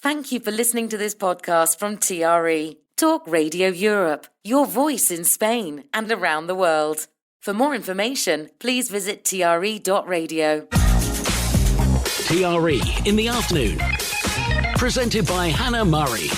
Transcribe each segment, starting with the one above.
Thank you for listening to this podcast from TRE, Talk Radio Europe, your voice in Spain and around the world. For more information, please visit tre.radio. TRE in the afternoon. Presented by Hannah Murray.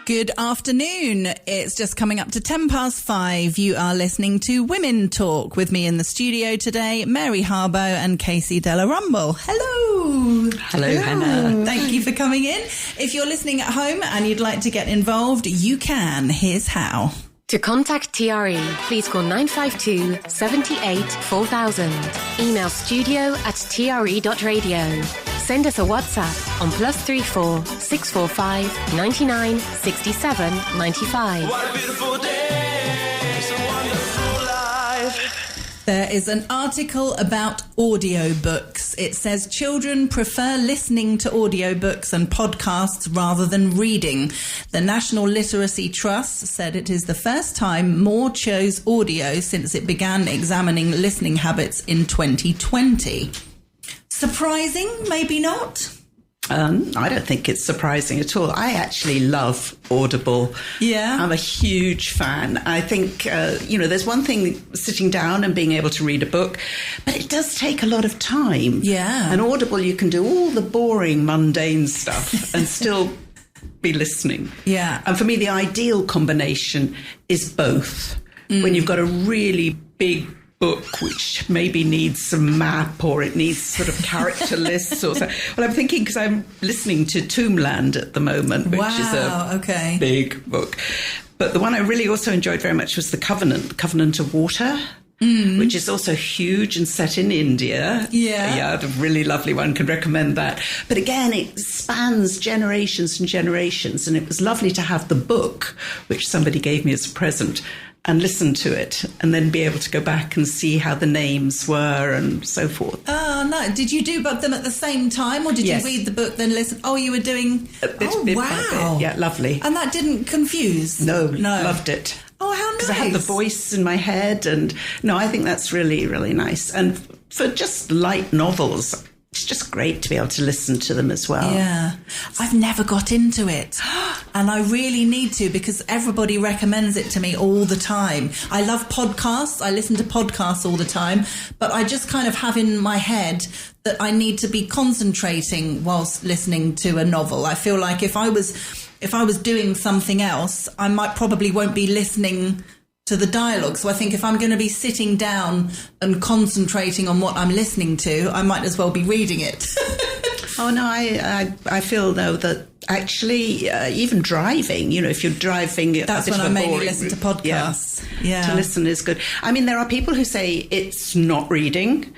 Good afternoon. It's just coming up to 5:10. You are listening to Women Talk with me in the studio today, Mary Harbo and Casey Della Rumble. Hello. Hello, Hannah. Thank you for coming in. If you're listening at home and you'd like to get involved, you can. Here's how. To contact TRE, please call 952 78 4000. Email studio@tre.radio. Send us a WhatsApp on +34 645 99 67 95. What a beautiful day, it's a wonderful life. There is an article about audiobooks. It says children prefer listening to audiobooks and podcasts rather than reading. The National Literacy Trust said it is the first time more chose audio since it began examining listening habits in 2020. Surprising? Maybe not? I don't think it's surprising at all. I actually love Audible. Yeah. I'm a huge fan. I think, there's one thing sitting down and being able to read a book, but it does take a lot of time. Yeah. And Audible, you can do all the boring, mundane stuff and still be listening. Yeah. And for me, the ideal combination is both. When you've got a really big book which maybe needs some map or it needs sort of character lists or so. Well, I'm thinking because I'm listening to Tombland at the moment, which is a big book. But the one I really also enjoyed very much was The Covenant of Water, which is also huge and set in India. Yeah, a really lovely one. Could recommend that. But again, it spans generations and generations, and it was lovely to have the book, which somebody gave me as a present, and listen to it and then be able to go back and see how the names were and so forth. Oh, no. Did you do both them at the same time or did you read the book then listen? Oh, you were doing... bit wow. by bit. Yeah, lovely. And that didn't confuse? No. Loved it. Oh, how nice. Because I had the voice in my head and... No, I think that's really, really nice. And for just light novels... It's just great to be able to listen to them as well. Yeah. I've never got into it. And I really need to because everybody recommends it to me all the time. I love podcasts. I listen to podcasts all the time. But I just kind of have in my head that I need to be concentrating whilst listening to a novel. I feel like if I was doing something else, I probably won't be listening to the dialogue. So I think if I'm going to be sitting down and concentrating on what I'm listening to, I might as well be reading it. Oh, no, I feel, though, that actually even driving, if you're driving... That's when I mainly listen to podcasts. Yeah. To listen is good. I mean, there are people who say it's not reading.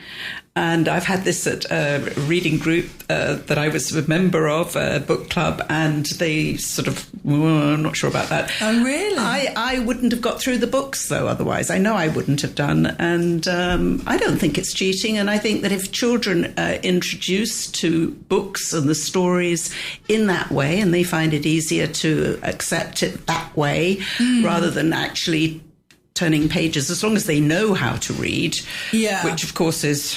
And I've had this at a reading group that I was a member of, a book club, and they sort of, I'm not sure about that. Oh, really? I wouldn't have got through the books, though, otherwise. I know I wouldn't have done. And I don't think it's cheating. And I think that if children are introduced to books and the stories in that way, and they find it easier to accept it that way, rather than actually turning pages, as long as they know how to read, which, of course, is...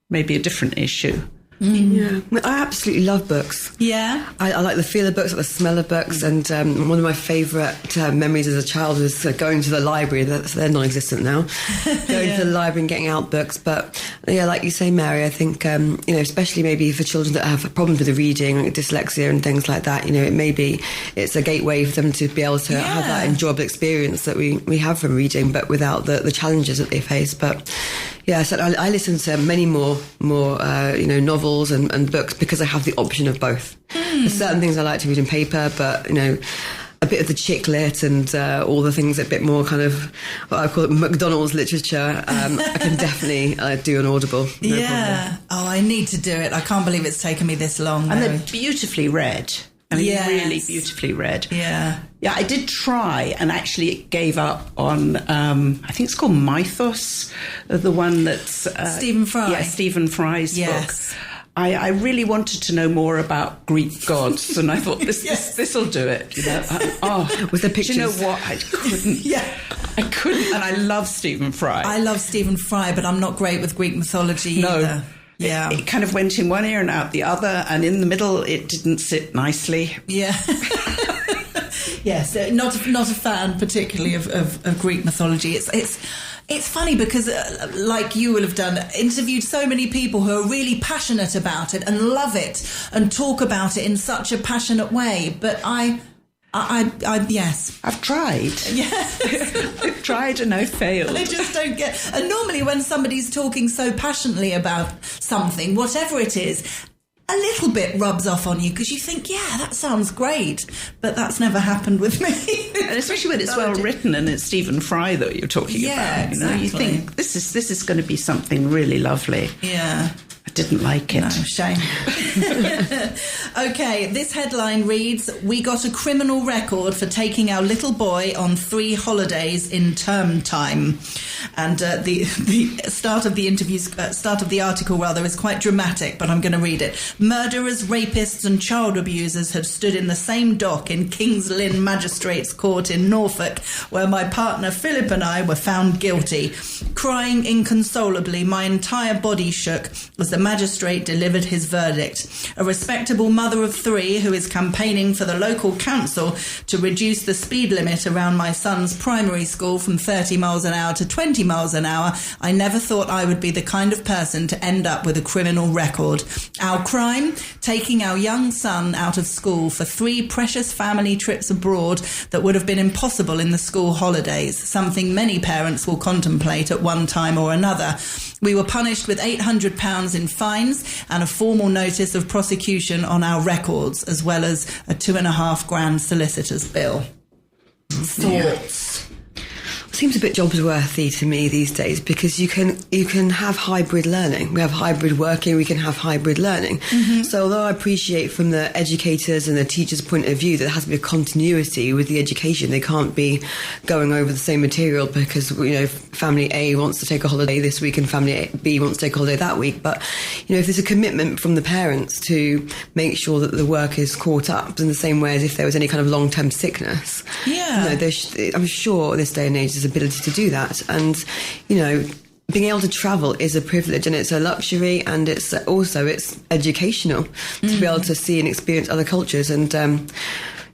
maybe a different issue. Yeah, I absolutely love books. Yeah, I like the feel of books, I like the smell of books, and one of my favourite memories as a child was going to the library. They're non-existent now. Going to the library and getting out books. But yeah, like you say, Mary, I think especially maybe for children that have problems with the reading, like dyslexia and things like that. It's a gateway for them to be able to have that enjoyable experience that we have from reading, but without the challenges that they face. But yeah, so I listen to many more novels and books because I have the option of both. There's certain things I like to read in paper, but a bit of the chick lit and all the things a bit more kind of what I call it McDonald's literature. I can definitely do an Audible. No problem. Oh, I need to do it. I can't believe it's taken me this long. And they're beautifully read. I mean, really beautifully read. Yeah. Yeah, I did try and actually gave up on, I think it's called Mythos, the one that's... Stephen Fry. Yeah, Stephen Fry's book. I really wanted to know more about Greek gods, and I thought this'll do it. With the pictures. Do you know what? I couldn't. I couldn't. And I love Stephen Fry. I love Stephen Fry, but I'm not great with Greek mythology either. Yeah. It kind of went in one ear and out the other, and in the middle it didn't sit nicely. Yeah. Yes, not a fan particularly of Greek mythology. It's funny because, like you will have done, interviewed so many people who are really passionate about it and love it and talk about it in such a passionate way. But I yes. I've tried. Yes. I've tried and I failed. I just don't get... And normally when somebody's talking so passionately about something, whatever it is, a little bit rubs off on you because you think, yeah, that sounds great. But that's never happened with me. And especially when it's well written and it's Stephen Fry that you're talking about. Exactly. You think, this is going to be something really lovely. Yeah. I didn't like it. No, shame. Okay, this headline reads, "We got a criminal record for taking our little boy on 3 holidays in term time." And the start of the article is quite dramatic, but I'm going to read it. "Murderers, rapists and child abusers had stood in the same dock in King's Lynn Magistrates Court in Norfolk, where my partner Philip and I were found guilty. Crying inconsolably, my entire body shook as the magistrate delivered his verdict. A respectable mother of 3 who is campaigning for the local council to reduce the speed limit around my son's primary school from 30 miles an hour to 20 miles an hour, I never thought I would be the kind of person to end up with a criminal record. Our crime? Taking our young son out of school for 3 precious family trips abroad that would have been impossible in the school holidays, something many parents will contemplate at one time or another. We were punished with £800 in fines and a formal notice of prosecution on our records, as well as a $2,500 solicitor's bill." Thoughts? Seems a bit jobsworthy to me these days because you can have hybrid learning. We have hybrid working, we can have hybrid learning. Mm-hmm. So although I appreciate from the educators and the teachers' point of view that there has to be a continuity with the education, they can't be going over the same material because, family A wants to take a holiday this week and family B wants to take a holiday that week. But, if there's a commitment from the parents to make sure that the work is caught up in the same way as if there was any kind of long-term sickness. Yeah. I'm sure this day and age there's ability to do that. And, being able to travel is a privilege and it's a luxury, and it's educational to be able to see and experience other cultures. And,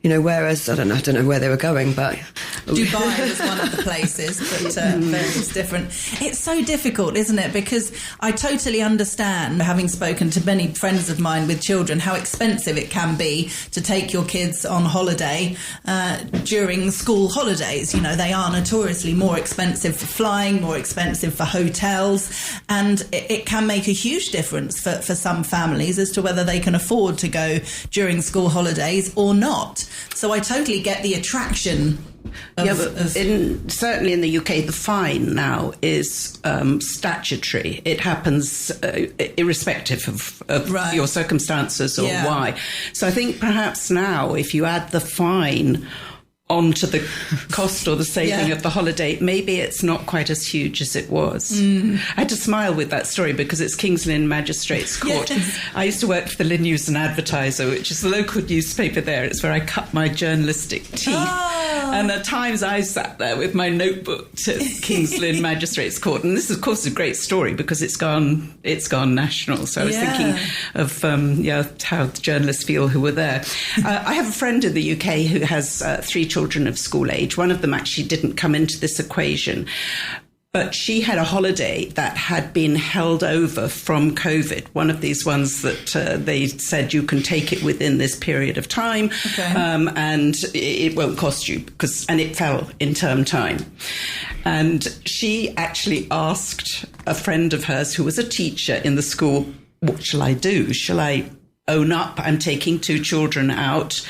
whereas, I don't know where they were going, but... Dubai was one of the places, but it's different. It's so difficult, isn't it? Because I totally understand, having spoken to many friends of mine with children, how expensive it can be to take your kids on holiday during school holidays. They are notoriously more expensive for flying, more expensive for hotels, and it can make a huge difference for some families as to whether they can afford to go during school holidays or not. So I totally get the attraction. Certainly in the UK, the fine now is statutory. It happens irrespective of right. your circumstances or why. So I think perhaps now, if you add the fine onto the cost or the saving of the holiday, maybe it's not quite as huge as it was. I had to smile with that story because it's King's Lynn Magistrates Court. Yes. I used to work for the Lynn News and Advertiser, which is the local newspaper there. It's where I cut my journalistic teeth. Oh. And at times I sat there with my notebook to King's Lynn Magistrates Court. And this is, of course, a great story because it's gone national. So I was thinking of how the journalists feel who were there. I have a friend in the UK who has 3 children of school age. One of them actually didn't come into this equation, but she had a holiday that had been held over from COVID, one of these ones that they said you can take it within this period of time, and it won't cost you, and it fell in term time. And she actually asked a friend of hers who was a teacher in the school, what shall I do? Shall I own up, I'm taking 2 children out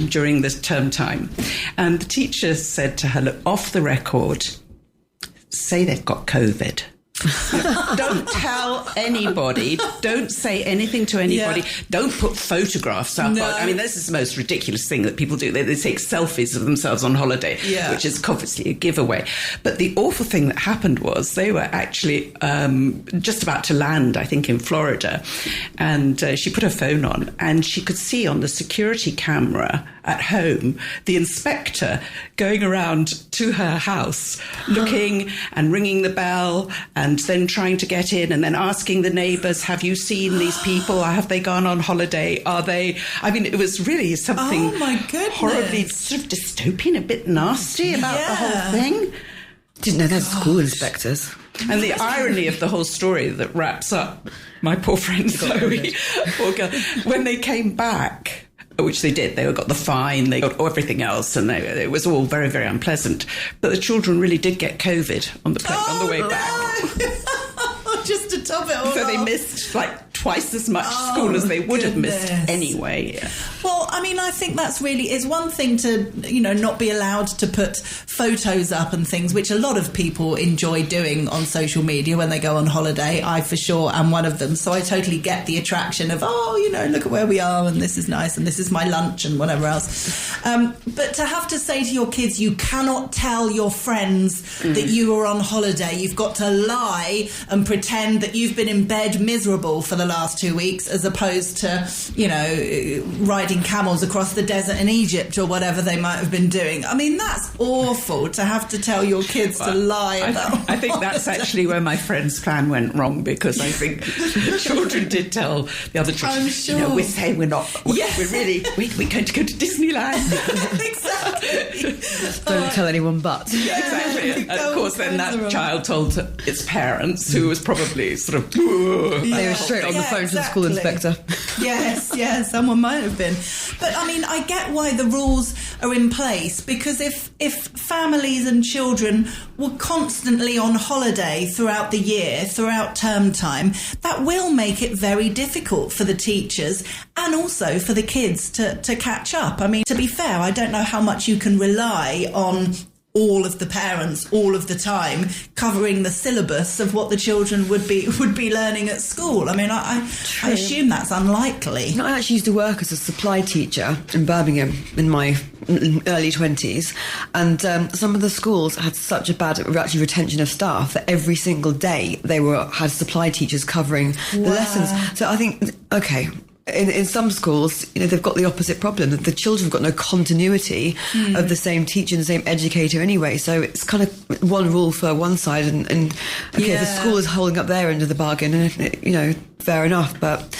during this term time? And the teacher said to her, look, off the record, say they've got COVID. Don't tell anybody. Don't say anything to anybody. Don't put photographs up. No. I mean, this is the most ridiculous thing that people do. They take selfies of themselves on holiday, which is obviously a giveaway. But the awful thing that happened was they were actually just about to land, I think, in Florida. And she put her phone on and she could see on the security camera at home the inspector going around to her house looking and ringing the bell and and then trying to get in and then asking the neighbours, have you seen these people? Have they gone on holiday? Are they... I mean, it was really something Oh, my goodness. horribly sort of dystopian, a bit nasty about the whole thing. Didn't know they're school inspectors. And the irony of the whole story that wraps up my poor friend Zoe, poor girl, when they came back, which they did, they got the fine, they got everything else, and it was all very, very unpleasant. But the children really did get COVID on the way back. Just to top it all So they off. missed like twice as much school as they would have missed goodness. anyway. Well, I mean, I think that's really, it's one thing to, not be allowed to put photos up and things, which a lot of people enjoy doing on social media when they go on holiday. I, for sure, am one of them. So I totally get the attraction of, look at where we are and this is nice and this is my lunch and whatever else. But to have to say to your kids, you cannot tell your friends that you are on holiday. You've got to lie and pretend that you've been in bed miserable for the last 2 weeks, as opposed to, riding camels across the desert in Egypt or whatever they might have been doing. I mean, that's awful to have to tell your kids to lie about. I think that's actually where my friend's plan went wrong, because I think the children did tell the other children, I'm sure. we're saying we're not, we're going to go to Disneyland. Exactly. Don't tell anyone but. Exactly. And of course, then Go that wrong. child told its parents, who was probably sort of... They were straight on the phone to the school inspector. Yes, someone might have been. But I mean, I get why the rules are in place, because if families and children were constantly on holiday throughout the year, throughout term time, that will make it very difficult for the teachers and also for the kids to catch up. I mean, to be fair, I don't know how much you can rely on all of the parents all of the time covering the syllabus of what the children would be learning at school. I mean, I assume that's unlikely. I actually used to work as a supply teacher in Birmingham in my early 20s, and some of the schools had such a bad retention of staff that every single day they had supply teachers covering the lessons. So I think, okay, in some schools, they've got the opposite problem. The children have got no continuity of the same teacher and the same educator anyway. So it's kind of one rule for one side, and okay, the school is holding up their end of the bargain, and fair enough. But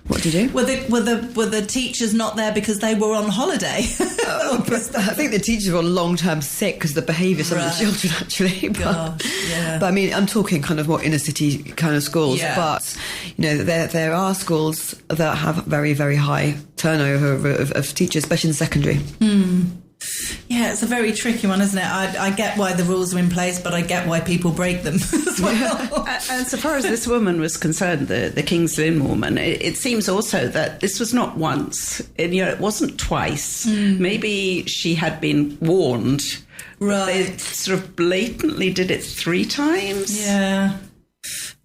what do you do? Were the teachers not there because they were on holiday? I think the teachers were on long-term sick because of the behaviour of some of the children, actually. But I mean, I'm talking kind of more inner-city kind of schools. Yeah. But, there are schools that have very, very high turnover of teachers, especially in secondary. Yeah, it's a very tricky one, isn't it? I get why the rules are in place, but I get why people break them as well. And so far as this woman was concerned, the King's Lynn woman, it seems also that this was not once, and it wasn't twice. Maybe she had been warned. Right. They sort of blatantly did it 3 times. Yeah.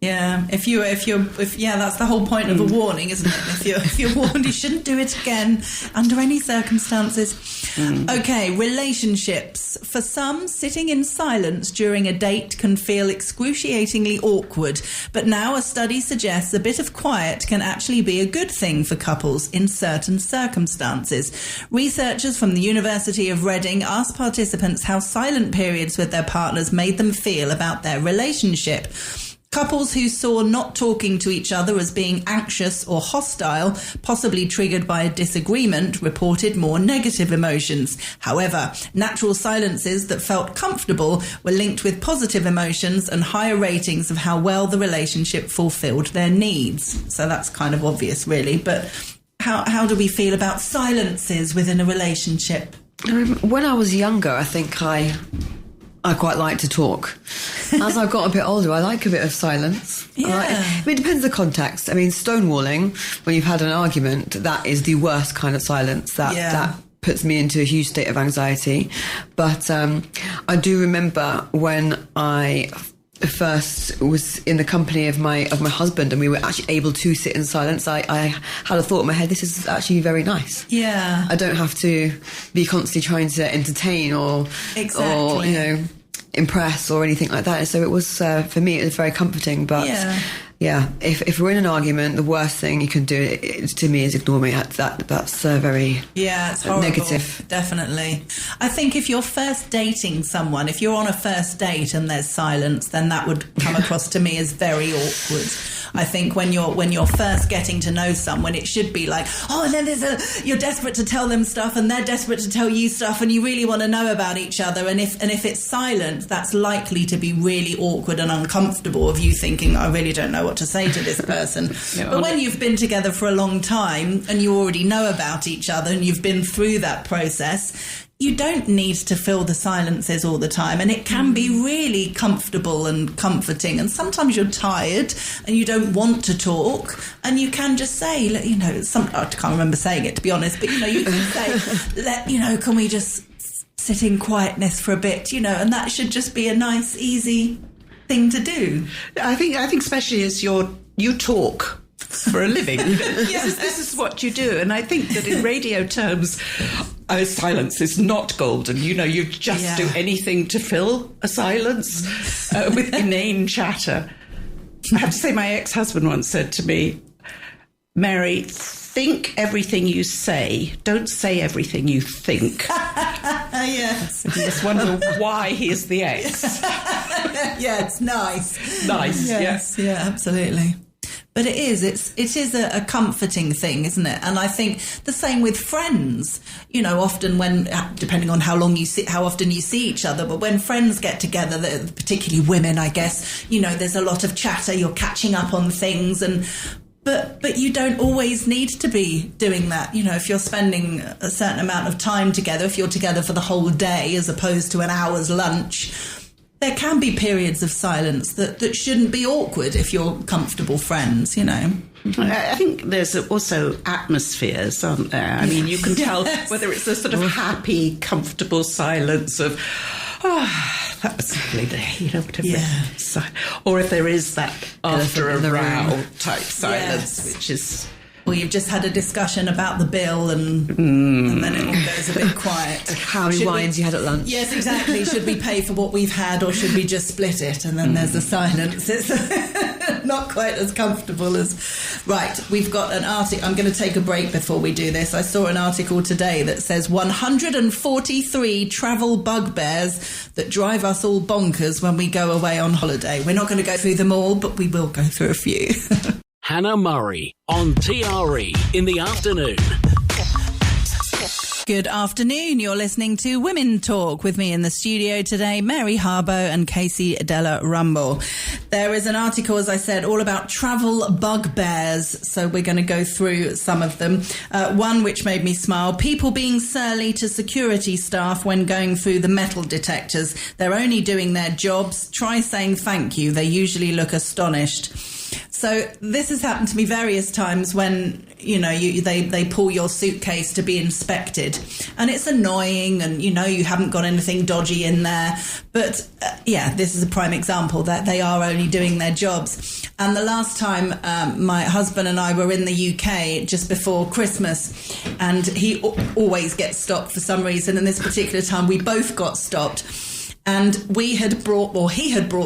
If that's the whole point of a warning, isn't it? If you're warned, you shouldn't do it again under any circumstances. Okay, relationships. For some, sitting in silence during a date can feel excruciatingly awkward. But now a study suggests a bit of quiet can actually be a good thing for couples in certain circumstances. Researchers from the University of Reading asked participants how silent periods with their partners made them feel about their relationship. Couples who saw not talking to each other as being anxious or hostile, possibly triggered by a disagreement, reported more negative emotions. However, natural silences that felt comfortable were linked with positive emotions and higher ratings of how well the relationship fulfilled their needs. So that's kind of obvious, really. But how do we feel about silences within a relationship? When I was younger, I think I quite like to talk. As I've got a bit older, I like a bit of silence. I mean, it depends on the context. I mean, stonewalling, when you've had an argument, that is the worst kind of silence. That puts me into a huge state of anxiety. But I do remember when I first was in the company of my husband and we were actually able to sit in silence, I had a thought in my head, this is actually very nice. Yeah. I don't have to be constantly trying to entertain or impress or anything like that. So it was, for me, it was very comforting. But Yeah, if we're in an argument, the worst thing you can do to me is ignore me. That's very it's horrible. Negative. Definitely. I think if you're first dating someone, if you're on a first date and there's silence, then that would come across to me as very awkward. I think when you're first getting to know someone, it should be like, oh, and then you're desperate to tell them stuff, and they're desperate to tell you stuff, and you really want to know about each other. And if it's silent, that's likely to be really awkward and uncomfortable. Of you thinking, I really don't know what to say to this person. But when you've been together for a long time and you already know about each other and you've been through that process, you don't need to fill the silences all the time, and it can be really comfortable and comforting. And sometimes you're tired and you don't want to talk, and you can just say, I can't remember saying it, to be honest, but you can say, can we just sit in quietness for a bit, and that should just be a nice, easy thing to do. I think especially as you talk for a living. This is what you do. And I think that in radio terms, silence is not golden. You just do anything to fill a silence with inane chatter. I have to say, my ex-husband once said to me, Mary, think everything you say. Don't say everything you think. Yes. You just wonder why he is the ex. Yeah, it's nice. Nice, yes. Yeah, absolutely. But it is a comforting thing, isn't it? And I think the same with friends. Often when, depending on how often you see each other, but when friends get together, particularly women, I guess, there's a lot of chatter. You're catching up on things, but you don't always need to be doing that. If you're spending a certain amount of time together, if you're together for the whole day as opposed to an hour's lunch, there can be periods of silence that shouldn't be awkward if you're comfortable friends, I think there's also atmospheres, aren't there? I mean, you can tell whether it's a sort of happy, comfortable silence of, that was a lovely day, whatever. Yeah. Or if there is that after a the row room type silence, which is... Or you've just had a discussion about the bill and then it all goes a bit quiet. How many wines you had at lunch? Yes, exactly. Should we pay for what we've had, or should we just split it? And then there's the silence. It's not quite as comfortable as... Right, we've got an article. I'm going to take a break before we do this. I saw an article today that says 143 travel bugbears that drive us all bonkers when we go away on holiday. We're not going to go through them all, but we will go through a few. Hannah Murray on TRE in the afternoon. Good afternoon. You're listening to Women Talk with me in the studio today, Mary Harbo and Casey Della Rumble. There is an article, as I said, all about travel bugbears. So we're going to go through some of them. One which made me smile: people being surly to security staff when going through the metal detectors. They're only doing their jobs. Try saying thank you. They usually look astonished. So this has happened to me various times when, they pull your suitcase to be inspected, and it's annoying, and, you haven't got anything dodgy in there. But this is a prime example that they are only doing their jobs. And the last time my husband and I were in the UK just before Christmas, and he always gets stopped for some reason. And this particular time we both got stopped. And he had brought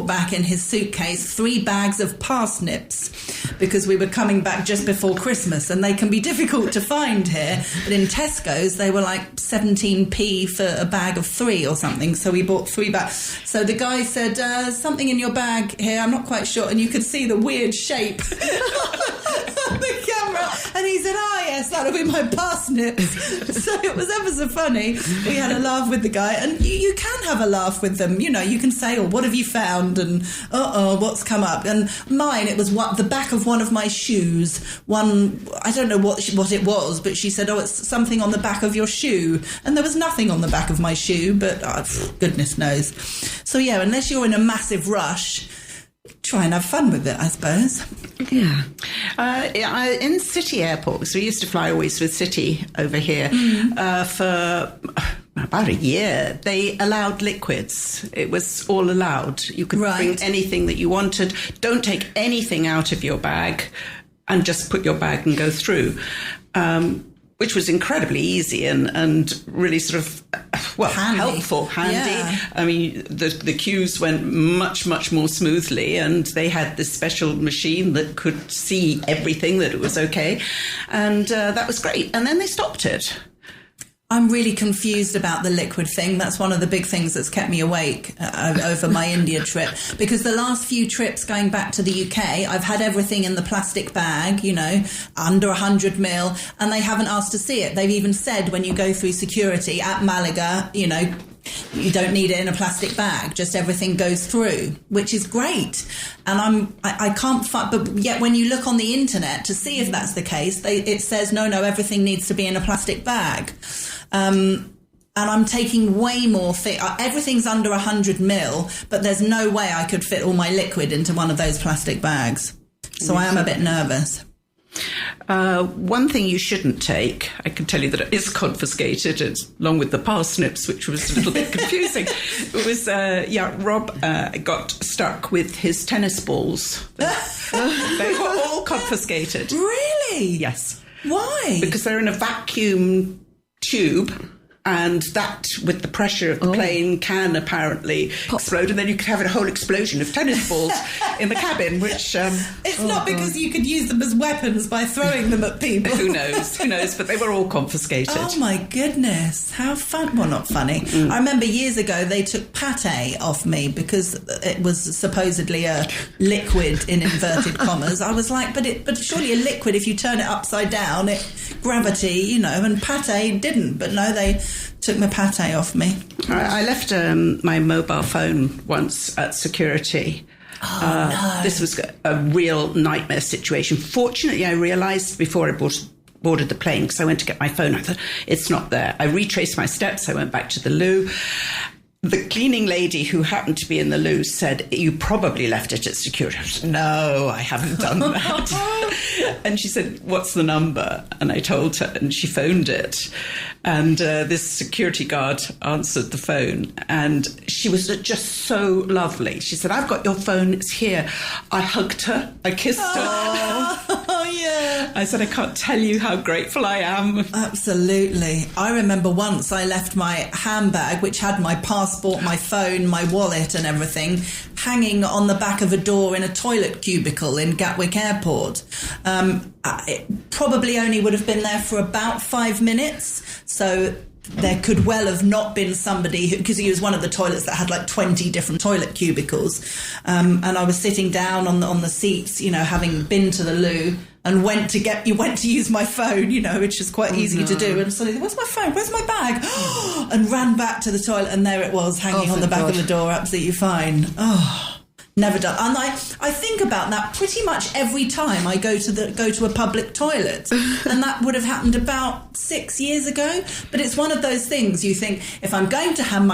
back in his suitcase 3 bags of parsnips because we were coming back just before Christmas, and they can be difficult to find here. But in Tesco's, they were like 17p for a bag of 3 or something. So we bought 3 bags. So the guy said, something in your bag here, I'm not quite sure. And you could see the weird shape on the camera. And he said, yes, that'll be my parsnips. So it was ever so funny. We had a laugh with the guy, and you can have a laugh with them. You can say, what have you found? And, what's come up? And mine, it was the back of one of my shoes. I don't know what it was, but she said, it's something on the back of your shoe. And there was nothing on the back of my shoe, but goodness knows. So, unless you're in a massive rush, try and have fun with it, I suppose. Yeah. In City airports, we used to fly always with City over here for about a year. They allowed liquids. It was all allowed. You could bring anything that you wanted. Don't take anything out of your bag and just put your bag and go through. which was incredibly easy and really sort of, helpful, handy. Yeah. I mean, the queues went much, much more smoothly, and they had this special machine that could see everything, that it was okay. And that was great. And then they stopped it. I'm really confused about the liquid thing. That's one of the big things that's kept me awake over my India trip. Because the last few trips going back to the UK, I've had everything in the plastic bag, under 100 ml, and they haven't asked to see it. They've even said when you go through security at Malaga, you don't need it in a plastic bag. Just everything goes through, which is great. And I can't find, but yet when you look on the internet to see if that's the case, it says, no, everything needs to be in a plastic bag. And I'm taking way more everything's under 100 ml, but there's no way I could fit all my liquid into one of those plastic bags. So I am a bit nervous. One thing you shouldn't take, I can tell you that it is confiscated, along with the parsnips, which was a little bit confusing. It was, Rob got stuck with his tennis balls. They were all confiscated. Really? Yes. Why? Because they're in a vacuum tube, and that, with the pressure of the plane, can apparently explode, and then you could have a whole explosion of tennis balls in the cabin, which... it's not because you could use them as weapons by throwing them at people. Who knows, but they were all confiscated. Oh my goodness, how fun. Well, not funny. I remember years ago they took pate off me because it was supposedly a liquid, in inverted commas. I was like, but surely a liquid, if you turn it upside down, gravity, and pate didn't. But no, they took my pate off me. I left my mobile phone once at security. No. This was a real nightmare situation. Fortunately, I realised before I boarded the plane, because I went to get my phone, I thought, it's not there. I retraced my steps. I went back to the loo. The cleaning lady who happened to be in the loo said, you probably left it at security. I said, no, I haven't done that. And she said, what's the number? And I told her, and she phoned it. And this security guard answered the phone, and she was just so lovely. She said, I've got your phone, it's here. I hugged her, I kissed her. Oh, yeah. I said, I can't tell you how grateful I am. Absolutely. I remember once I left my handbag, which had my passport, my phone, my wallet and everything, hanging on the back of a door in a toilet cubicle in Gatwick Airport. It probably only would have been there for about 5 minutes. So there could well have not been somebody because he was one of the toilets that had like 20 different toilet cubicles. And I was sitting down on the seats, having been to the loo, and went to use my phone, which is quite easy to do. And suddenly, where's my phone? Where's my bag? And ran back to the toilet, and there it was, hanging on the back of the door, absolutely fine. Never done. And I think about that pretty much every time I go to a public toilet. And that would have happened about 6 years ago. But it's one of those things you think, if I'm going to hang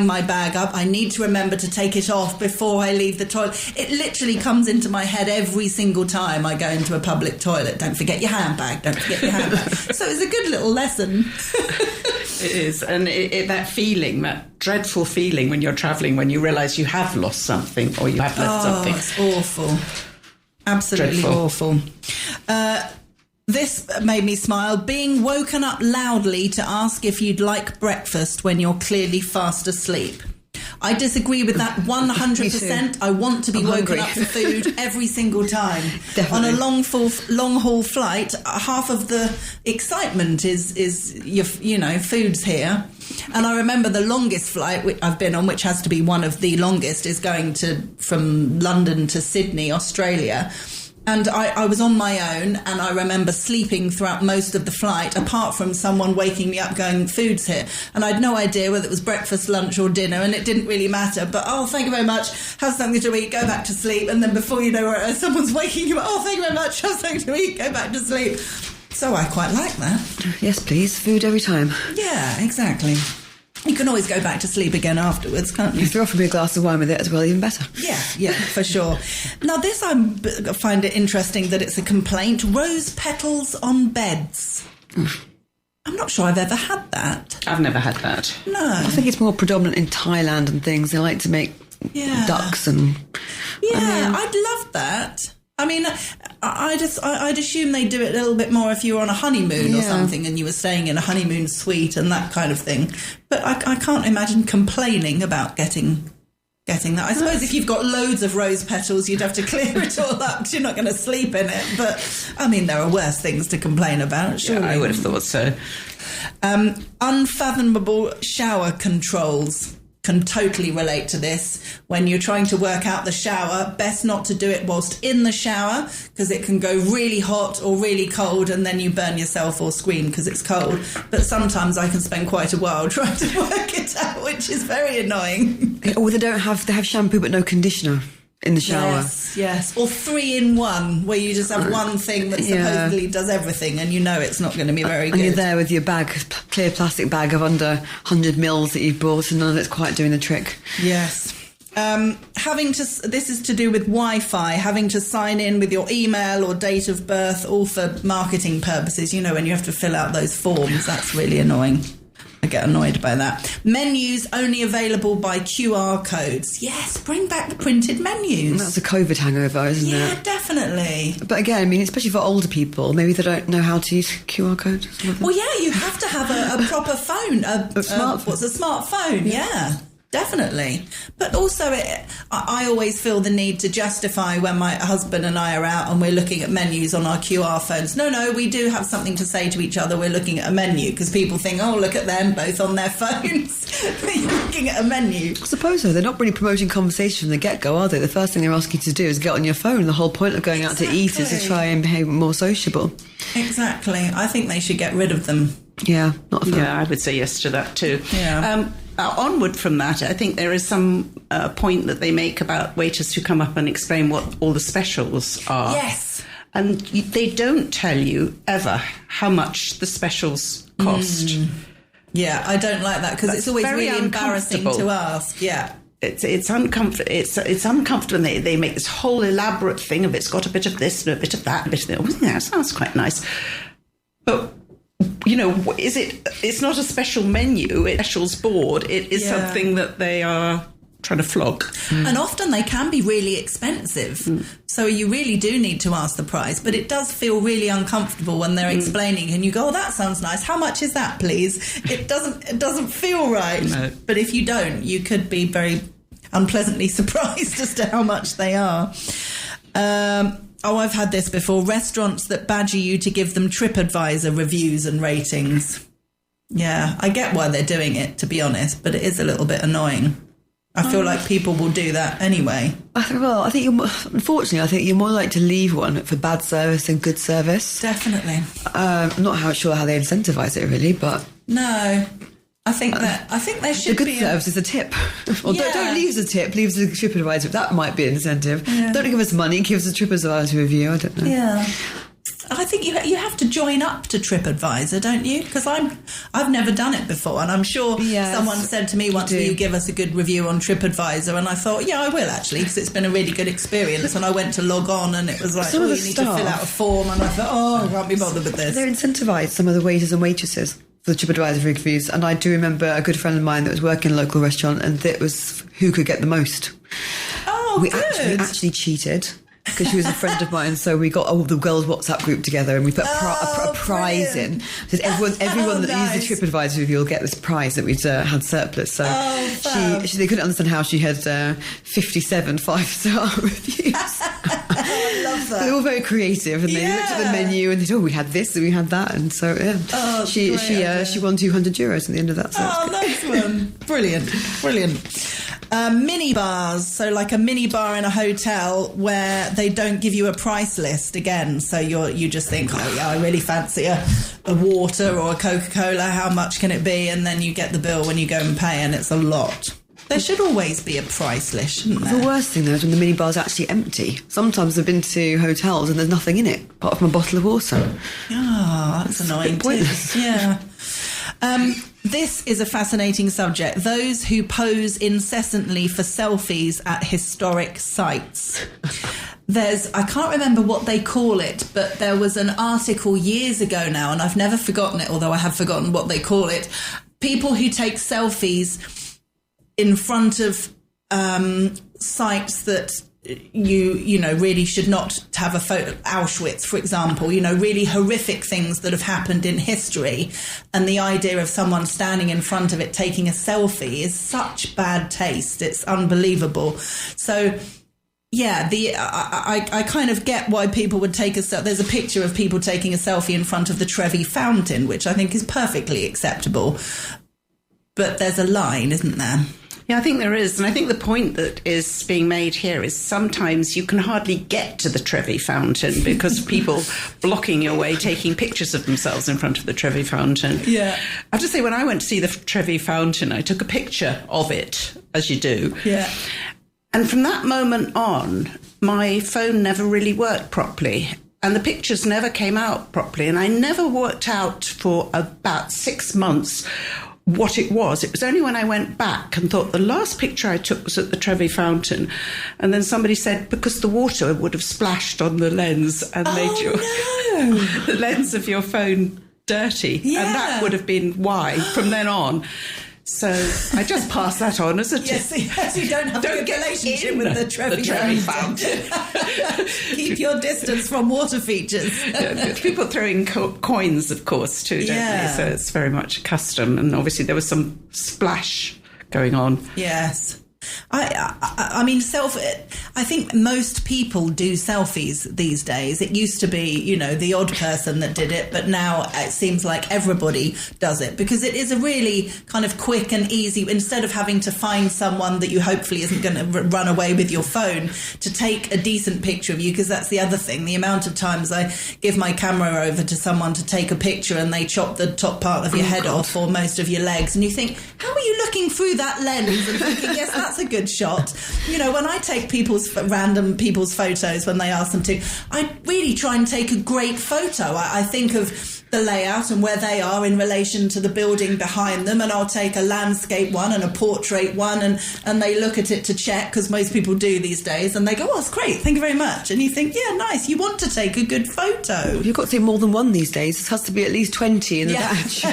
my bag up, I need to remember to take it off before I leave the toilet. It literally comes into my head every single time I go into a public toilet. Don't forget your handbag. Don't forget your handbag. So it's a good little lesson. It is. And that feeling, that dreadful feeling when you're travelling, when you realise you have lost something or you have left something. It's awful. Absolutely Dreadful. Awful. This made me smile. Being woken up loudly to ask if you'd like breakfast when you're clearly fast asleep. I disagree with that 100%. I want to be woken up for food every single time. Definitely. On a long haul flight, half of the excitement is your food's here. And I remember the longest flight I've been on, which has to be one of the longest, is going from London to Sydney, Australia. And I was on my own, and I remember sleeping throughout most of the flight, apart from someone waking me up going, food's here. And I had no idea whether it was breakfast, lunch or dinner, and it didn't really matter. But, thank you very much, have something to eat, go back to sleep. And then before you know it, someone's waking you up, thank you very much, have something to eat, go back to sleep. So I quite like that. Yes, please. Food every time. Yeah, exactly. You can always go back to sleep again afterwards, can't you? If you're offering me a glass of wine with it as well, even better. Yeah, for sure. Now, this I find it interesting that it's a complaint. Rose petals on beds. I'm not sure I've ever had that. I've never had that. No. I think it's more predominant in Thailand and things. They like to make ducks and... Yeah, I'd love that. I mean, I'd assume they do it a little bit more if you were on a honeymoon or something and you were staying in a honeymoon suite and that kind of thing. But I can't imagine complaining about getting that. I suppose if you've got loads of rose petals, you'd have to clear it all up because you're not going to sleep in it. But, I mean, there are worse things to complain about, surely. Yeah, I would have thought so. Unfathomable shower controls can totally relate to this. When you're trying to work out the shower, best not to do it whilst in the shower because it can go really hot or really cold and then you burn yourself or scream because it's cold. But sometimes I can spend quite a while trying to work it out, which is very annoying. Or they have shampoo but no conditioner in the shower. Yes. Or 3-in-1, where you just have one thing that supposedly does everything and you know it's not going to be very good. And you're there with your bag, clear plastic bag of under 100 mils that you've bought and none of it's quite doing the trick. Yes. This is to do with Wi-Fi, having to sign in with your email or date of birth, all for marketing purposes. You know, when you have to fill out those forms, that's really annoying. I get annoyed by that. Menus only available by QR codes. Yes, bring back the printed menus. That's a COVID hangover, isn't it? Yeah, definitely. But again, I mean, especially for older people, maybe they don't know how to use QR codes. Well, yeah, you have to have a proper phone. A smartphone, yeah. Definitely. But also, I always feel the need to justify when my husband and I are out and we're looking at menus on our QR phones. No, we do have something to say to each other. We're looking at a menu because people think, oh, look at them, both on their phones. You're looking at a menu. I suppose so. They're not really promoting conversation from the get-go, are they? The first thing they're asking you to do is get on your phone. The whole point of going out to eat is to try and behave more sociable. Exactly. I think they should get rid of them. Yeah, not a fan. Yeah, I would say yes to that too. Yeah. Onward from that, I think there is some point that they make about waiters who come up and explain what all the specials are. Yes. And they don't tell you ever how much the specials cost. Yeah, I don't like that because it's always really embarrassing to ask. Yeah. It's uncomfortable. It's uncomfortable. And they make this whole elaborate thing of it's got a bit of this and a bit of that, a bit of that. Oh, yeah, that sounds quite nice. But you know, it's not a special menu, it's a specials board. It is something that they are trying to flog. And often they can be really expensive. So you really do need to ask the price. But it does feel really uncomfortable when they're explaining and you go, oh, that sounds nice. How much is that, please? It doesn't feel right. No. But if you don't, you could be very unpleasantly surprised as to how much they are. I've had this before. Restaurants that badger you to give them TripAdvisor reviews and ratings. Yeah, I get why they're doing it, to be honest, but it is a little bit annoying. I feel like people will do that anyway. Well, I think unfortunately, I think you're more likely to leave one for bad service than good service. Definitely. I'm not sure how they incentivise it really, but no. I think there should the good be service is a tip. Or don't leave us a tip, leave us a TripAdvisor. That might be an incentive. Yeah. Don't give us money, give us a TripAdvisor review. I don't know. Yeah. I think you have to join up to TripAdvisor, don't you? Because I've never done it before, and I'm sure someone said to me once, will you give us a good review on TripAdvisor? And I thought, yeah, I will actually, because it's been a really good experience. And I went to log on and it was like, you need to fill out a form. And I thought, I can't be bothered with this. They're incentivised, some of the waiters and waitresses, for the TripAdvisor reviews. And I do remember a good friend of mine that was working in a local restaurant, and it was who could get the most. Oh, we good. actually cheated. Because she was a friend of mine, so we got all the girls' WhatsApp group together and we put a prize in. So everyone that used the TripAdvisor review will get this prize that we'd had surplus. So they couldn't understand how she had 57 5-star reviews. I love that. They were all very creative, and they looked at the menu and they said, we had this and we had that, and so she won €200 at the end of that. So nice one. Brilliant. Mini bars, so like a mini bar in a hotel where they don't give you a price list again. So you just think, oh yeah, I really fancy a water or a Coca-Cola. How much can it be? And then you get the bill when you go and pay, and it's a lot. There should always be a price list, shouldn't there? The worst thing though is when the mini bar's actually empty. Sometimes I've been to hotels and there's nothing in it apart from a bottle of water. Oh, that's annoying. Pointless. Yeah. This is a fascinating subject. Those who pose incessantly for selfies at historic sites. I can't remember what they call it, but there was an article years ago now, and I've never forgotten it, although I have forgotten what they call it. People who take selfies in front of sites that you know, really should not have a photo. Auschwitz, for example, you know, really horrific things that have happened in history. And the idea of someone standing in front of it taking a selfie is such bad taste. It's unbelievable. So, yeah, I kind of get why people would take a selfie. There's a picture of people taking a selfie in front of the Trevi Fountain, which I think is perfectly acceptable. But there's a line, isn't there? Yeah, I think there is. And I think the point that is being made here is sometimes you can hardly get to the Trevi Fountain because of people blocking your way, taking pictures of themselves in front of the Trevi Fountain. Yeah. I have to say, when I went to see the Trevi Fountain, I took a picture of it, as you do. Yeah. And from that moment on, my phone never really worked properly. And the pictures never came out properly. And I never worked out for about 6 months what it was. It was only when I went back and thought the last picture I took was at the Trevi Fountain. And then somebody said, because the water would have splashed on the lens and made the lens of your phone dirty. Yeah. And that would have been why from then on. So I just pass that on as a tip. Yes, you don't have a good relationship with the Trevi Fountain. Keep your distance from water features. People throwing coins, of course, too, don't they? So it's very much a custom. And obviously there was some splash going on. Yes. I mean, I think most people do selfies these days. It used to be, you know, the odd person that did it, but now it seems like everybody does it because it is a really kind of quick and easy, instead of having to find someone that you hopefully isn't going to run away with your phone, to take a decent picture of you, because that's the other thing. The amount of times I give my camera over to someone to take a picture and they chop the top part of your head off or most of your legs, and you think, how are you looking through that lens and thinking, yes, that's a good shot. You know, when I take random people's photos when they ask them to, I really try and take a great photo. I think of the layout and where they are in relation to the building behind them, and I'll take a landscape one and a portrait one, and they look at it to check, because most people do these days, and they go, oh, that's great, thank you very much. And you think, yeah, nice, you want to take a good photo. You've got to take more than one these days. It has to be at least 20 in the batch.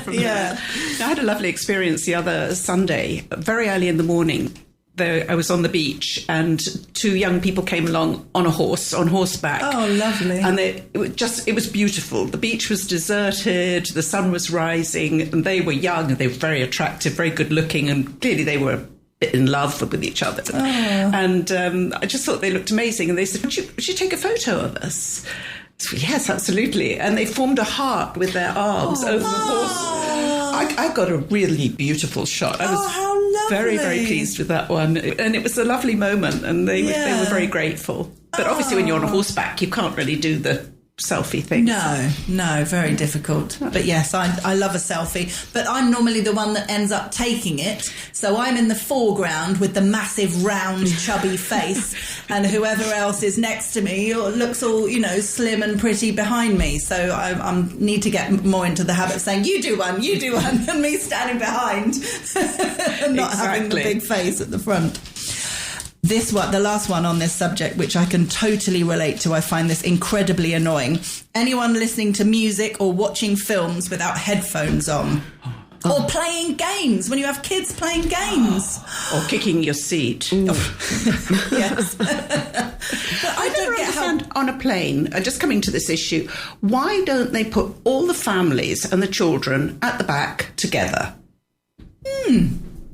Yeah. I had a lovely experience the other Sunday, very early in the morning. I was on the beach and 2 young people came along on horseback. Oh, lovely. And it was beautiful. The beach was deserted, the sun was rising, and they were young and they were very attractive, very good looking, and clearly they were a bit in love with each other. Oh. And I just thought they looked amazing. And they said, would you take a photo of us? So, yes, absolutely. And they formed a heart with their arms over the horse. I got a really beautiful shot. I was how lovely. Very, very pleased with that one. And it was a lovely moment, and they were very grateful. But obviously when you're on a horseback, you can't really do the selfie thing. No, very difficult. But yes, I love a selfie. But I'm normally the one that ends up taking it. So I'm in the foreground with the massive, round, chubby face, and whoever else is next to me looks all, you know, slim and pretty behind me. So I need to get more into the habit of saying, you do one, and me standing behind and not having the big face at the front. This one, the last one on this subject, which I can totally relate to, I find this incredibly annoying. Anyone listening to music or watching films without headphones on. Or playing games, when you have kids playing games. Or kicking your seat. Yes. But I don't get how on a plane, just coming to this issue, why don't they put all the families and the children at the back together?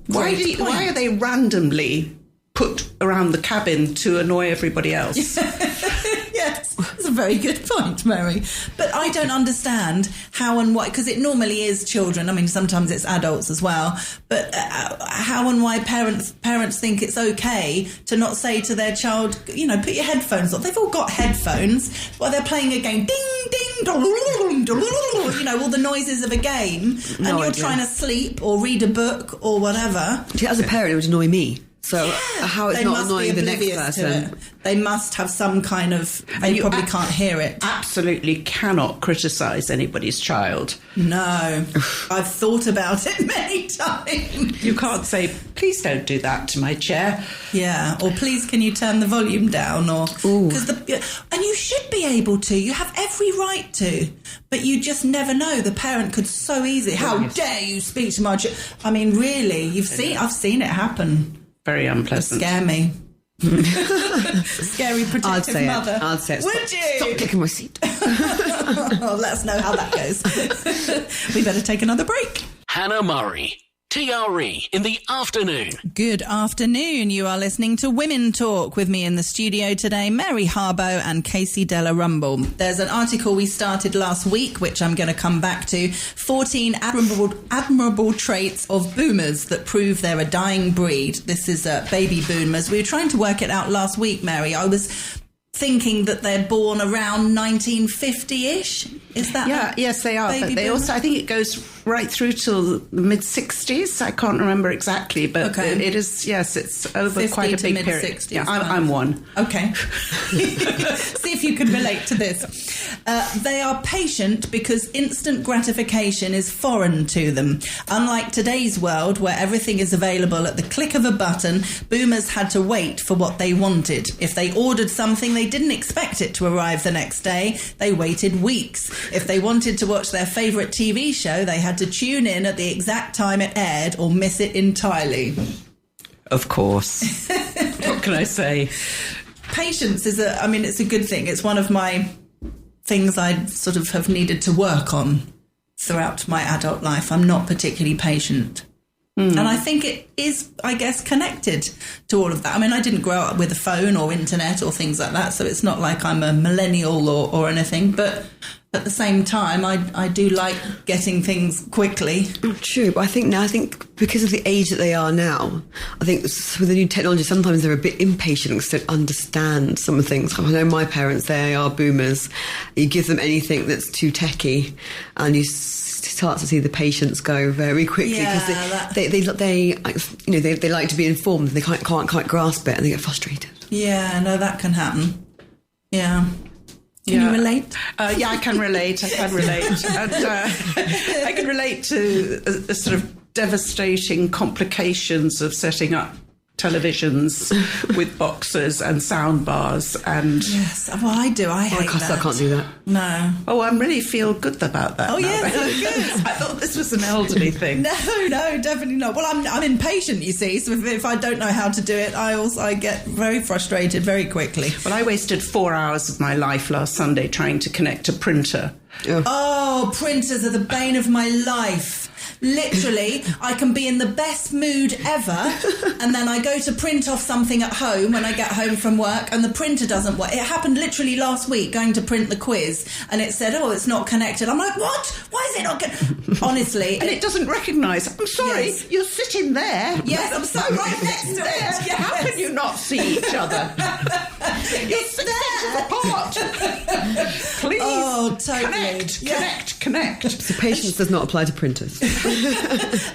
Why are they randomly put around the cabin to annoy everybody else? Yes, that's a very good point, Mary. But I don't understand how and why, because it normally is children. I mean, sometimes it's adults as well. But how and why parents think it's okay to not say to their child, you know, put your headphones on. They've all got headphones while they're playing a game. Ding, ding, you know, all the noises of a game. And you're trying to sleep or read a book or whatever. As a parent, it would annoy me. So how it's not annoying the next person. They must have some kind of... They probably can't hear it. Absolutely cannot criticise anybody's child. No. I've thought about it many times. You can't say, please don't do that to my chair. Yeah. Or please can you turn the volume down? Or and you should be able to. You have every right to. But you just never know. The parent could so easily... How dare you speak to my child? I mean, really, I've seen it happen. Very unpleasant. Scare me. Scary protective I'd say mother. it. I'd say it. Would you? Stop kicking my seat. Oh, let us know how that goes. We better take another break. Hannah Murray. TRE in the afternoon. Good afternoon. You are listening to Women Talk with me in the studio today, Mary Harbo and Casey Della Rumble. There's an article we started last week, which I'm going to come back to. 14 admirable traits of boomers that prove they're a dying breed. This is baby boomers. We were trying to work it out last week, Mary. I was thinking that they're born around 1950-ish. Is that yes, they are. But they also, I think it goes right through till the mid-60s. I can't remember exactly, but it is, yes, it's over quite a big period. Yeah, I'm one. Okay. See if you can relate to this. They are patient because instant gratification is foreign to them. Unlike today's world, where everything is available at the click of a button, boomers had to wait for what they wanted. If they ordered something, they didn't expect it to arrive the next day. They waited weeks. If they wanted to watch their favourite TV show, they had to tune in at the exact time it aired or miss it entirely. Of course. What can I say? Patience is it's a good thing. It's one of my things I sort of have needed to work on throughout my adult life. I'm not particularly patient. And I think it is, I guess, connected to all of that. I mean, I didn't grow up with a phone or internet or things like that, so it's not like I'm a millennial or anything. But at the same time, I do like getting things quickly. True, but I think because of the age that they are now, I think with the new technology, sometimes they're a bit impatient because they don't understand some of the things. I know my parents, they are boomers. You give them anything that's too techie and you start to see the patience go very quickly because they like to be informed and they can't quite grasp it and they get frustrated. Yeah, no, that can happen. Yeah. Can you relate? I can relate. And, I can relate to the sort of devastating complications of setting up televisions with boxes and sound bars and... Yes, well, I do. I hate that. I can't do that. No. Oh, I really feel good about that. Oh, yes, good. I thought this was an elderly thing. No, definitely not. Well, I'm impatient, you see, so if I don't know how to do it, I get very frustrated very quickly. Well, I wasted 4 hours of my life last Sunday trying to connect a printer. Oh, printers are the bane of my life. Literally, I can be in the best mood ever, and then I go to print off something at home when I get home from work, and the printer doesn't work. It happened literally last week, going to print the quiz, and it said, it's not connected. I'm like, what? Why is it not connected? Honestly. And it doesn't recognise. I'm sorry, You're sitting there. Yes, I'm so right next to it. Yes. How can you not see each other? You're 6 inches apart. Please. Oh, totally. Connect. So patience does not apply to printers.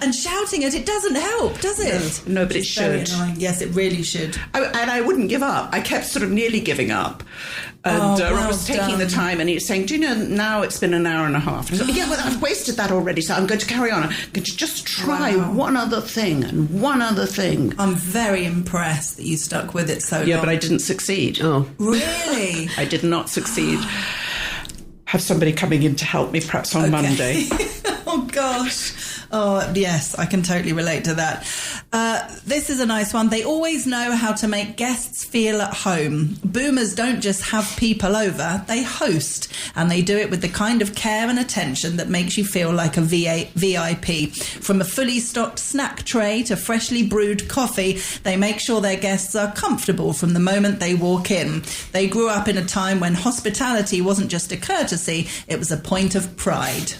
And shouting it doesn't help, does it? No, but it should. Yes, it really should. And I wouldn't give up. I kept sort of nearly giving up. And Rob was taking the time and he was saying, do you know, now it's been an hour and a half. I said, I've wasted that already, so I'm going to carry on. I'm going to just try one other thing and one other thing. I'm very impressed that you stuck with it so long. Yeah, but I didn't succeed. Oh. Really? I did not succeed. Have somebody coming in to help me perhaps on Monday. Oh, gosh. Oh, yes, I can totally relate to that. This is a nice one. They always know how to make guests feel at home. Boomers don't just have people over, they host. And they do it with the kind of care and attention that makes you feel like a VIP. From a fully stocked snack tray to freshly brewed coffee, they make sure their guests are comfortable from the moment they walk in. They grew up in a time when hospitality wasn't just a courtesy, it was a point of pride.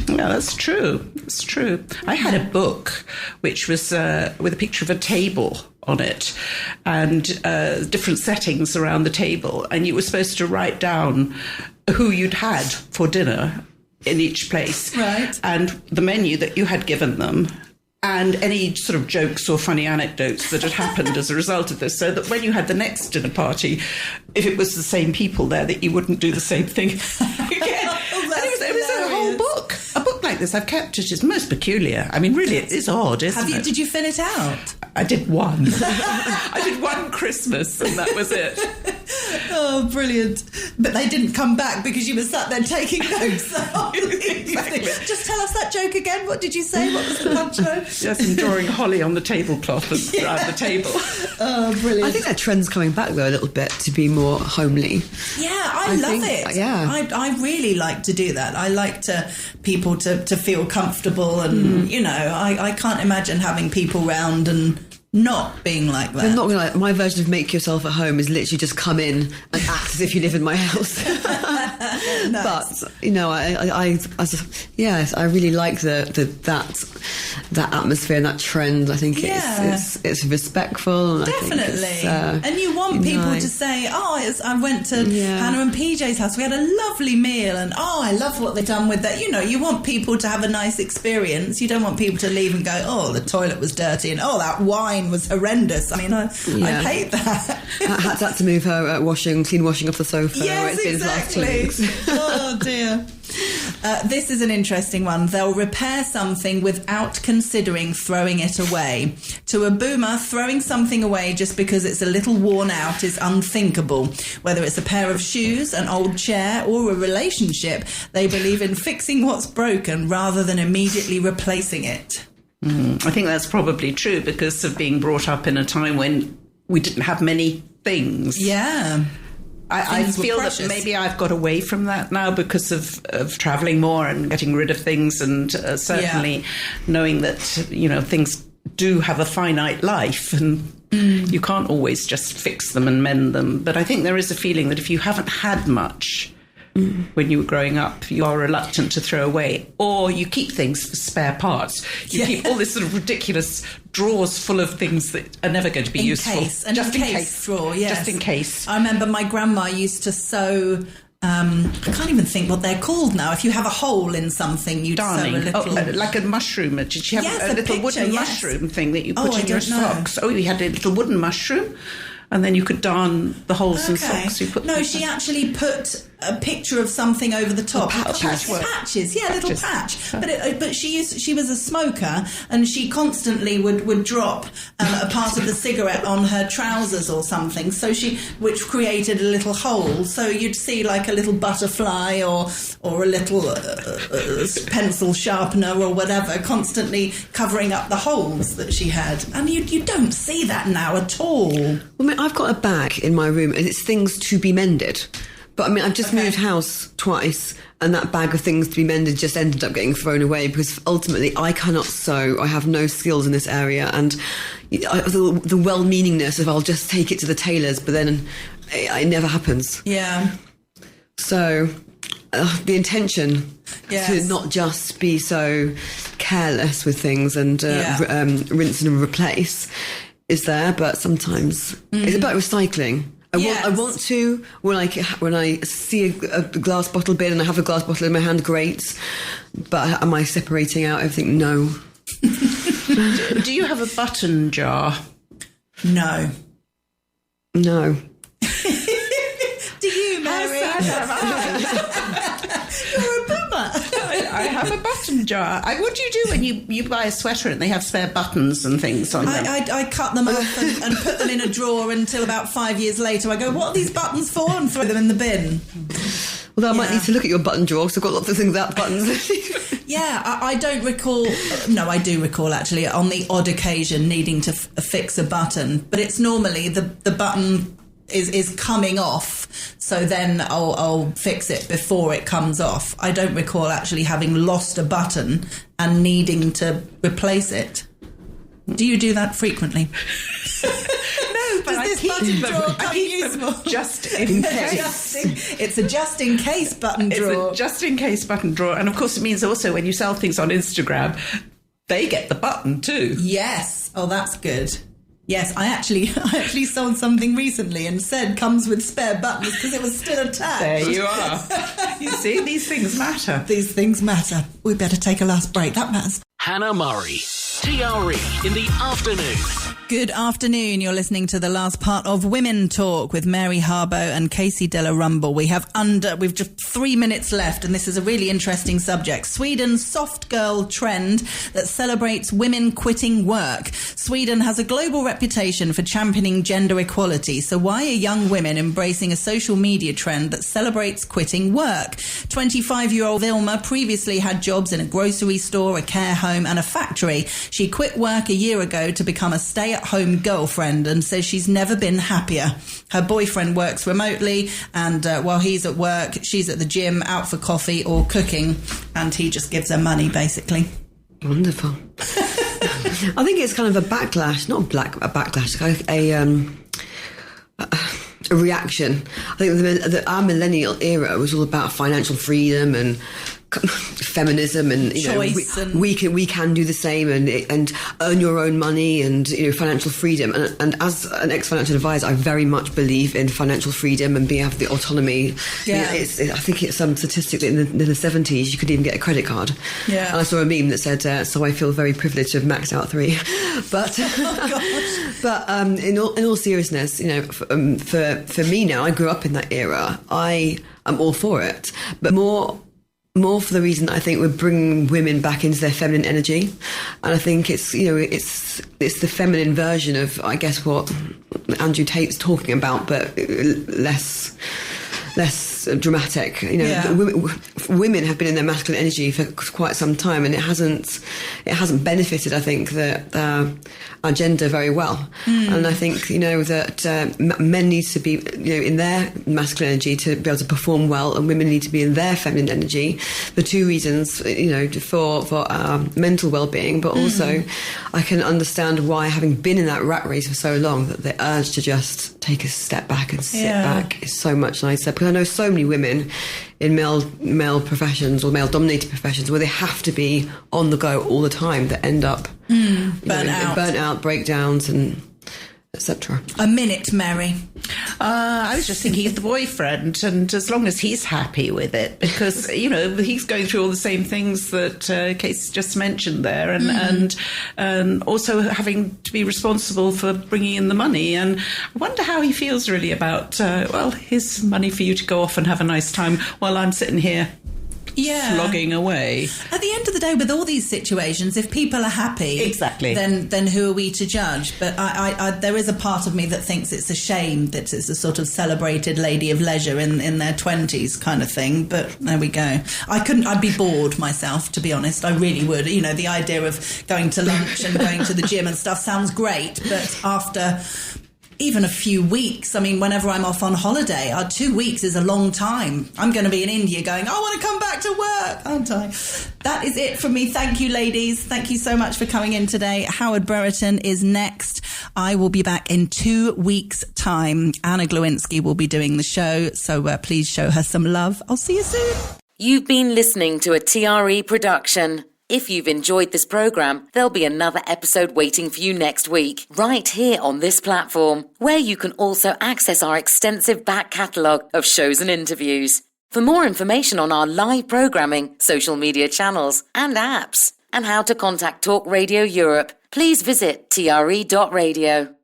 Yeah, that's true. It's true. I had a book which was with a picture of a table on it and different settings around the table, and you were supposed to write down who you'd had for dinner in each place, right, and the menu that you had given them, and any sort of jokes or funny anecdotes that had happened as a result of this, so that when you had the next dinner party, if it was the same people there, that you wouldn't do the same thing again. It was a whole book. A book like this, I've kept it. It's most peculiar. I mean, really, it is odd, isn't it? Did you fill it out? I did one. I did one Christmas, and that was it. Oh, brilliant. But they didn't come back because you were sat there taking notes. Exactly. Just tell us that joke again? What did you say? What was the punchline? Yes, and drawing holly on the tablecloth and around the table. Oh, brilliant. I think that trend's coming back, though, a little bit to be more homely. Yeah, I love think, it. yeah. I really like to do that. I like people to feel comfortable and, you know, I can't imagine having people round and not being like that. I'm not going to lie, my version of make yourself at home is literally just come in and act as if you live in my house. Nice. But, you know, I really like that atmosphere and that trend. I think it's respectful. And Definitely. I think it's, and you want people nice. to say, I went to Hannah and PJ's house. We had a lovely meal and, I love what they've done with that. You know, you want people to have a nice experience. You don't want people to leave and go, oh, the toilet was dirty and, oh, that wine was horrendous. I mean, I hate that. I had to move her clean washing off the sofa. Yes, it's been the last 2 weeks. Oh, dear. This is an interesting one. They'll repair something without considering throwing it away. To a boomer, throwing something away just because it's a little worn out is unthinkable. Whether it's a pair of shoes, an old chair, or a relationship, they believe in fixing what's broken rather than immediately replacing it. I think that's probably true because of being brought up in a time when we didn't have many things. Yeah. I feel that maybe I've got away from that now because of travelling more and getting rid of things and certainly knowing that, you know, things do have a finite life and you can't always just fix them and mend them. But I think there is a feeling that if you haven't had much when you were growing up, you are reluctant to throw away, or you keep things for spare parts. You keep all this sort of ridiculous drawers full of things that are never going to be useful. Just in case drawer, yes. Just in case. I remember my grandma used to sew. I can't even think what they're called now. If you have a hole in something, you'd Darning. sew a little... like a mushroom. Did she have a little wooden mushroom thing that you put in your socks? Oh, you had a little wooden mushroom? And then you could darn the holes in socks. She actually put a picture of something over the top. Patches, little patch. But she was a smoker, and she constantly would drop a part of the cigarette on her trousers or something. Which created a little hole. So you'd see like a little butterfly or a little pencil sharpener or whatever, constantly covering up the holes that she had. And you don't see that now at all. Well, I mean, I've got a bag in my room and it's things to be mended. But I mean, I've just moved house twice and that bag of things to be mended just ended up getting thrown away because ultimately I cannot sew. I have no skills in this area. And the well-meaningness of I'll just take it to the tailor's, but then it never happens. Yeah. So the intention to not just be so careless with things and rinse and replace is there, but sometimes it's about recycling. I want to when I see a glass bottle bin and I have a glass bottle in my hand, great. But am I separating out everything? No. Do you have a button jar? No. No. Do you, Mary? You're a boomer. I have a button jar. What do you do when you buy a sweater and they have spare buttons and things on them? I cut them off and put them in a drawer until about 5 years later. I go, what are these buttons for? And throw them in the bin. Although I might need to look at your button drawer because I've got lots of things without buttons. I don't recall... No, I do recall, actually, on the odd occasion needing to fix a button. But it's normally the button... is coming off, so then I'll fix it before it comes off. I don't recall actually having lost a button and needing to replace it. Do you do that frequently? No, but Does this button drawer come useful? Just in case. It's a just in case button drawer. It's a just in case button drawer, and of course it means also when you sell things on Instagram, they get the button too. Yes. Oh, that's good. Yes, I actually sold something recently and said comes with spare buttons because it was still attached. There you are. You see, these things matter. These things matter. We better take a last break. That matters. Hannah Murray, TRE in the afternoon. Good afternoon. You're listening to the last part of Women Talk with Mary Harbo and Casey Della Rumble. We've just 3 minutes left, and this is a really interesting subject. Sweden's soft girl trend that celebrates women quitting work. Sweden has a global reputation for championing gender equality. So why are young women embracing a social media trend that celebrates quitting work? 25-year-old Vilma previously had jobs in a grocery store, a care home and a factory. She quit work a year ago to become a stay-at-home girlfriend and says she's never been happier. Her boyfriend works remotely, and while he's at work, she's at the gym, out for coffee or cooking, and he just gives her money, basically. Wonderful. I think it's kind of a backlash, not a backlash, a reaction. I think our millennial era was all about financial freedom and feminism, and we can do the same and earn your own money and financial freedom. And as an ex-financial advisor, I very much believe in financial freedom and being able to have the autonomy. Yeah. I think it's some statistic that in the 70s you could even get a credit card. Yeah. And I saw a meme that said, "So I feel very privileged to have maxed out 3." But in all seriousness, for me now, I grew up in that era. I am all for it, but more for the reason that I think we're bringing women back into their feminine energy, and I think it's the feminine version of, I guess, what Andrew Tate's talking about, but less dramatic. Women have been in their masculine energy for quite some time, and it hasn't benefited, I think, our gender very well. And I think that men need to be in their masculine energy to be able to perform well, and women need to be in their feminine energy for two reasons, for our mental well-being, but also I can understand why, having been in that rat race for so long, that the urge to just take a step back and sit back is so much nicer. Because I know so many women in male professions or male-dominated professions where they have to be on the go all the time that end up burnt out, breakdowns, and etc. A minute, Mary. I was just thinking of the boyfriend, and as long as he's happy with it, because he's going through all the same things that Case just mentioned there, and also having to be responsible for bringing in the money. And I wonder how he feels really about his money for you to go off and have a nice time while I'm sitting here flogging away. At the end of the day, with all these situations, if people are happy, exactly, then who are we to judge? But I there is a part of me that thinks it's a shame that it's a sort of celebrated lady of leisure in their 20s kind of thing. But there we go. I'd be bored myself, to be honest. I really would. The idea of going to lunch and going to the gym and stuff sounds great, but after even a few weeks, whenever I'm off on holiday, 2 weeks is a long time. I'm going to be in India going, I want to come back to work, aren't I? That is it from me. Thank you, ladies. Thank you so much for coming in today. Howard Brereton is next. I will be back in 2 weeks' time. Anna Glowinski will be doing the show, so please show her some love. I'll see you soon. You've been listening to a TRE production. If you've enjoyed this programme, there'll be another episode waiting for you next week, right here on this platform, where you can also access our extensive back catalogue of shows and interviews. For more information on our live programming, social media channels and apps, and how to contact Talk Radio Europe, please visit tre.radio.